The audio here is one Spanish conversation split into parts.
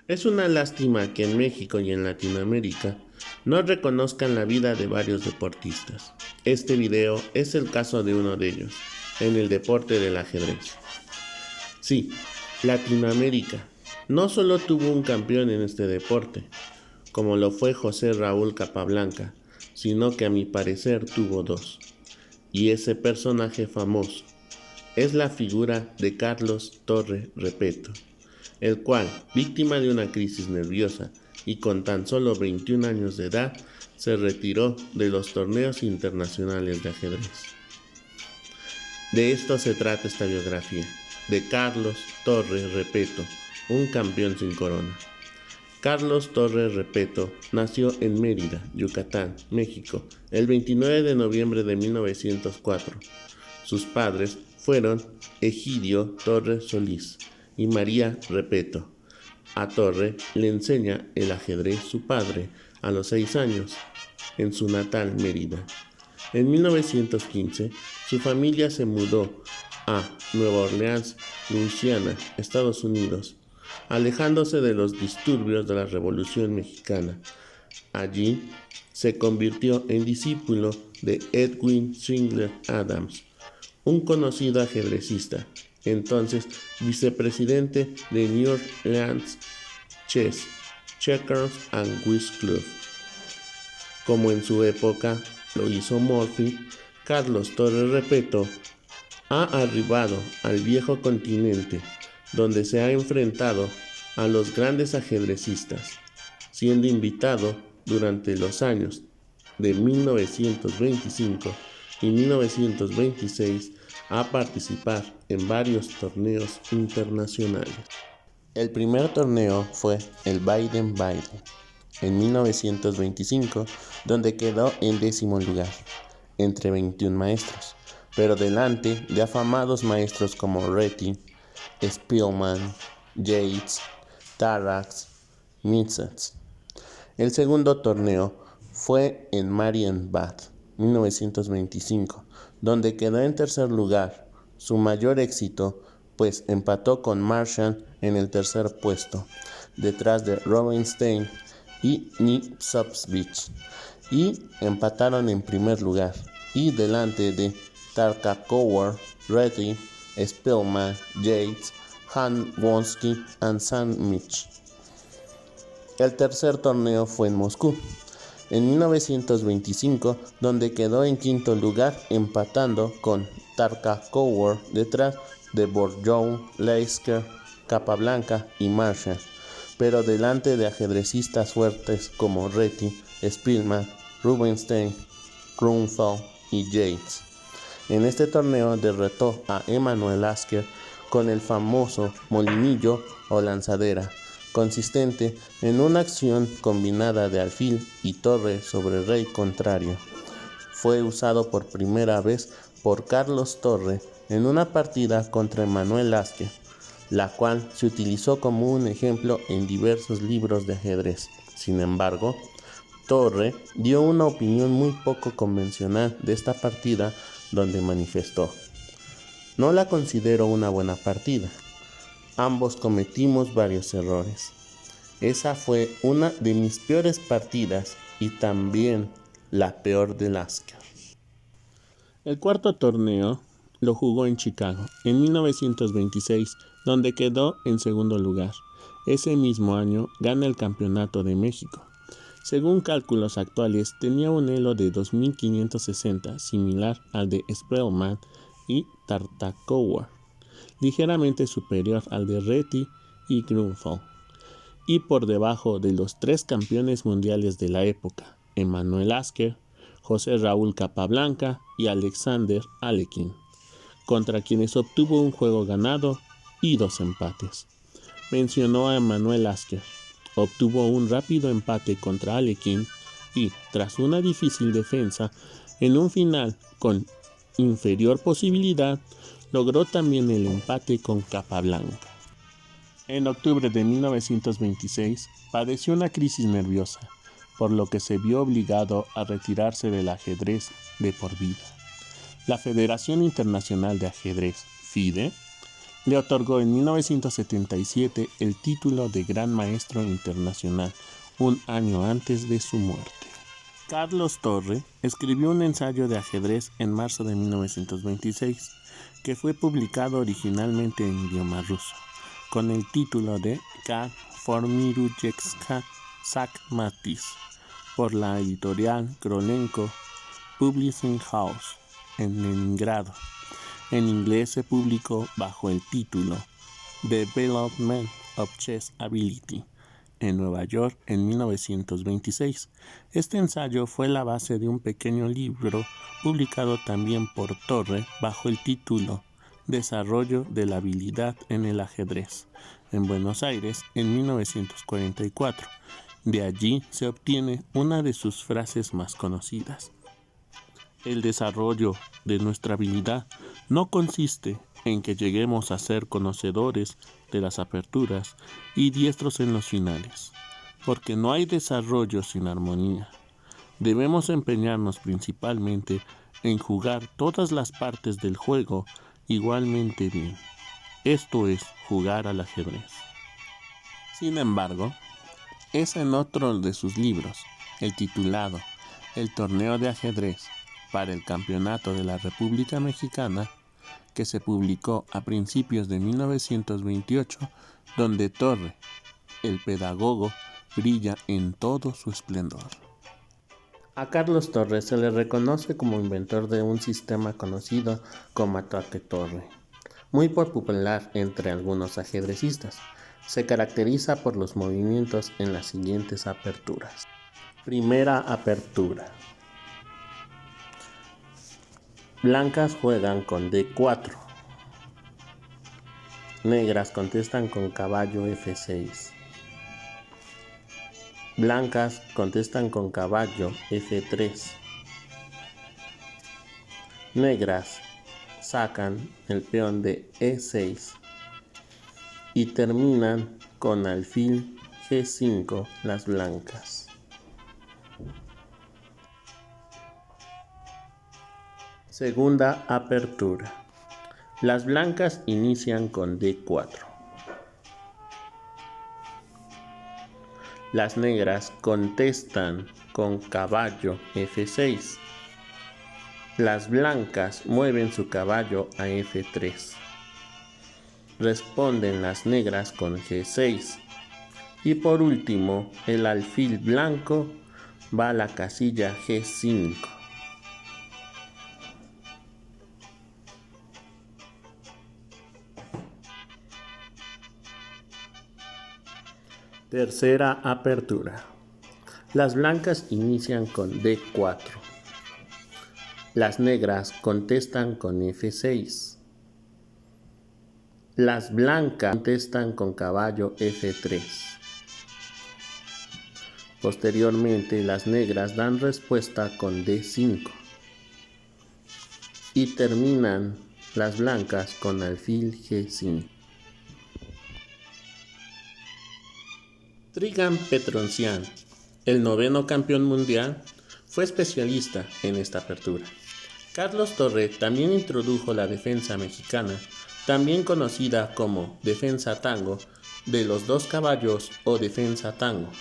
Es una lástima que en México y en Latinoamérica no reconozcan la vida de varios deportistas. Este video es el caso de uno de ellos, en el deporte del ajedrez. Sí, Latinoamérica no solo tuvo un campeón en este deporte, como lo fue José Raúl Capablanca, sino que a mi parecer tuvo dos. Y ese personaje famoso es la figura de Carlos Torre Repeto, el cual, víctima de una crisis nerviosa y con tan solo 21 años de edad, se retiró de los torneos internacionales de ajedrez. De esto se trata esta biografía, de Carlos Torre Repeto, un campeón sin corona. Carlos Torres Repeto nació en Mérida, Yucatán, México, el 29 de noviembre de 1904. Sus padres fueron Egidio Torres Solís y María Repeto. A Torre le enseña el ajedrez su padre a los 6 años, en su natal Mérida. En 1915, su familia se mudó a Nueva Orleans, Luisiana, Estados Unidos, alejándose de los disturbios de la Revolución Mexicana. Allí se convirtió en discípulo de Edwin Schindler Adams, un conocido ajedrecista, entonces vicepresidente de New Orleans Chess, Checkers and Whist Club. Como en su época lo hizo Murphy, Carlos Torres Repeto ha arribado al viejo continente, donde se ha enfrentado a los grandes ajedrecistas, siendo invitado durante los años de 1925 y 1926 a participar en varios torneos internacionales. El primer torneo fue el Baden-Baden en 1925, donde quedó en 10º lugar, entre 21 maestros, pero delante de afamados maestros como Reti, Spielman, Yates, Tarrax, Mitsats. El segundo torneo fue en Marienbad, 1925, donde quedó en tercer lugar, su mayor éxito, pues empató con Marchand en el tercer puesto, detrás de Rubinstein y Nipsovich, y empataron en primer lugar, y delante de Tarkakouer, Reti, Spielman, Yates, Han Wonsky y Sam Mitch. El tercer torneo fue en Moscú, en 1925, donde quedó en quinto lugar empatando con Tarkakouer detrás de Borjou, Leisker, Capablanca y Marshall, pero delante de ajedrecistas fuertes como Reti, Spielman, Rubinstein, Grunfeld y Yates. En este torneo derrotó a Emanuel Lasker con el famoso molinillo o lanzadera, consistente en una acción combinada de alfil y torre sobre rey contrario. Fue usado por primera vez por Carlos Torre en una partida contra Emanuel Lasker, la cual se utilizó como un ejemplo en diversos libros de ajedrez. Sin embargo, Torre dio una opinión muy poco convencional de esta partida, donde manifestó: "No la considero una buena partida. Ambos cometimos varios errores. Esa fue una de mis peores partidas y también la peor de Lasker". El cuarto torneo lo jugó en Chicago en 1926, donde quedó en segundo lugar. Ese mismo año gana el Campeonato de México. Según cálculos actuales, tenía un elo de 2560, similar al de Spielman y Tarkakouer, ligeramente superior al de Reti y Grunfeld, y por debajo de los 3 campeones mundiales de la época, Emanuel Lasker, José Raúl Capablanca y Alexander Alekhine, contra quienes obtuvo un juego ganado y 2 empates. Mencionó a Emanuel Lasker. Obtuvo un rápido empate contra Alekhine y, tras una difícil defensa, en un final con inferior posibilidad, logró también el empate con Capablanca. En octubre de 1926 padeció una crisis nerviosa, por lo que se vio obligado a retirarse del ajedrez de por vida. La Federación Internacional de Ajedrez, FIDE, le otorgó en 1977 el título de Gran Maestro Internacional, un año antes de su muerte. Carlos Torre escribió un ensayo de ajedrez en marzo de 1926, que fue publicado originalmente en idioma ruso, con el título de Ka Formirujekska Sakmatis, por la editorial Krolenko Publishing House, en Leningrado. En inglés se publicó bajo el título Development of Chess Ability, en Nueva York en 1926. Este ensayo fue la base de un pequeño libro publicado también por Torre bajo el título Desarrollo de la habilidad en el ajedrez, en Buenos Aires en 1944. De allí se obtiene una de sus frases más conocidas. El desarrollo de nuestra habilidad no consiste en que lleguemos a ser conocedores de las aperturas y diestros en los finales, porque no hay desarrollo sin armonía. Debemos empeñarnos principalmente en jugar todas las partes del juego igualmente bien. Esto es jugar al ajedrez. Sin embargo, es en otro de sus libros, el titulado El torneo de ajedrez para el Campeonato de la República Mexicana, que se publicó a principios de 1928, donde Torre, el pedagogo, brilla en todo su esplendor. A Carlos Torre se le reconoce como inventor de un sistema conocido como ataque torre, muy popular entre algunos ajedrecistas. Se caracteriza por los movimientos en las siguientes aperturas. Primera apertura. Blancas juegan con D4. Negras contestan con caballo F6. Blancas contestan con caballo F3. Negras sacan el peón de E6 y terminan con alfil G5 las blancas. Segunda apertura. Las blancas inician con D4. Las negras contestan con caballo F6. Las blancas mueven su caballo a F3. Responden las negras con G6. Y por último, el alfil blanco va a la casilla G5. Tercera apertura. Las blancas inician con D4. Las negras contestan con F6. Las blancas contestan con caballo F3. Posteriormente, las negras dan respuesta con D5. Y terminan las blancas con alfil G5. Trigan Petrosyan, el 9º campeón mundial, fue especialista en esta apertura. Carlos Torre también introdujo la defensa mexicana, también conocida como defensa tango, de los dos caballos o defensa tango,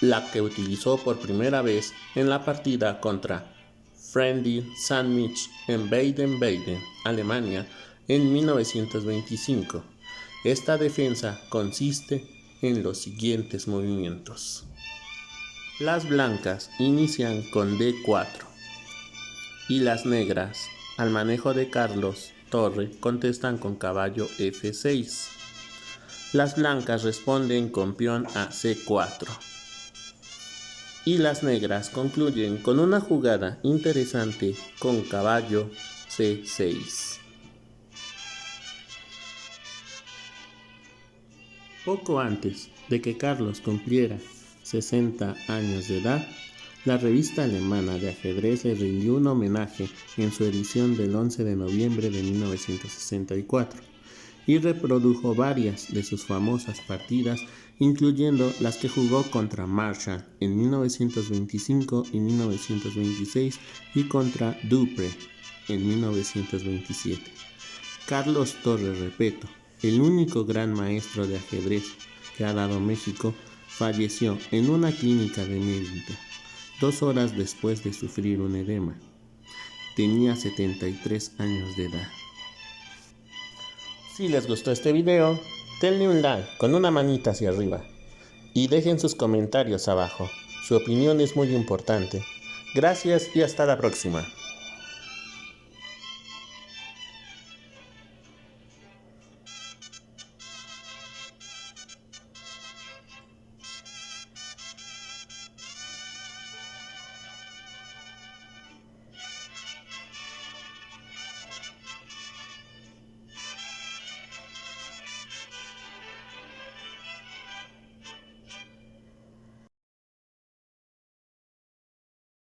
la que utilizó por primera vez en la partida contra Friedrich Sandwich en Baden-Baden, Alemania, en 1925. Esta defensa consiste en los siguientes movimientos. Las blancas inician con D4 y las negras, al manejo de Carlos Torre, contestan con caballo F6. Las blancas responden con peón a C4 y las negras concluyen con una jugada interesante con caballo C6. Poco antes de que Carlos cumpliera 60 años de edad, la revista alemana de ajedrez le rindió un homenaje en su edición del 11 de noviembre de 1964 y reprodujo varias de sus famosas partidas, incluyendo las que jugó contra Marshall en 1925 y 1926 y contra Dupré en 1927. Carlos Torres Repeto, el único gran maestro de ajedrez que ha dado México, falleció en una clínica de Mérida 2 horas después de sufrir un edema. Tenía 73 años de edad. Si les gustó este video, denle un like con una manita hacia arriba y dejen sus comentarios abajo. Su opinión es muy importante. Gracias y hasta la próxima.